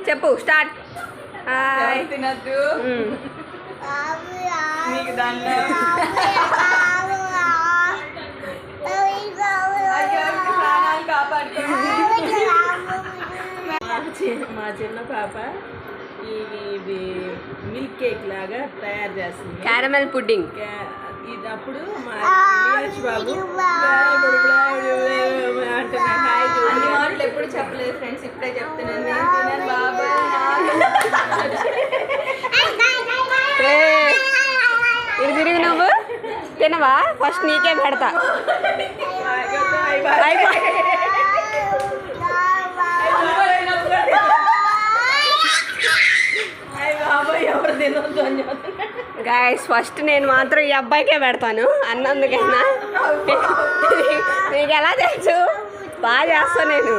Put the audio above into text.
చెప్పు స్టార్ట్. తినద్దు మీకు దాంట్లో ప్రాణాలు కాపాడుకో. మా చిన్న పాప ఇది మిల్క్ కేక్ లాగా తయారు చేస్తుంది. Caramel pudding. ఇది అప్పుడు మా నీరజ్ బాబు అంటున్నాడు హాయ్ అన్ని మాటలు ఎప్పుడు చెప్పలేదు ఫ్రెండ్స్, ఇప్పుడే చెప్తున్నాను. నేను తినను బాబా. ఇది తిరిగి నువ్వు తినవా? ఫస్ట్ నీకే పెడతా. ఎవరు తినొద్దు అని చెప్తున్నా. గాయస్ ఫస్ట్ నేను మాత్రం ఈ అబ్బాయికే పెడతాను అన్నందుకైనా. మీకు ఎలా తెలుసు? బాగా చేస్తాను నేను.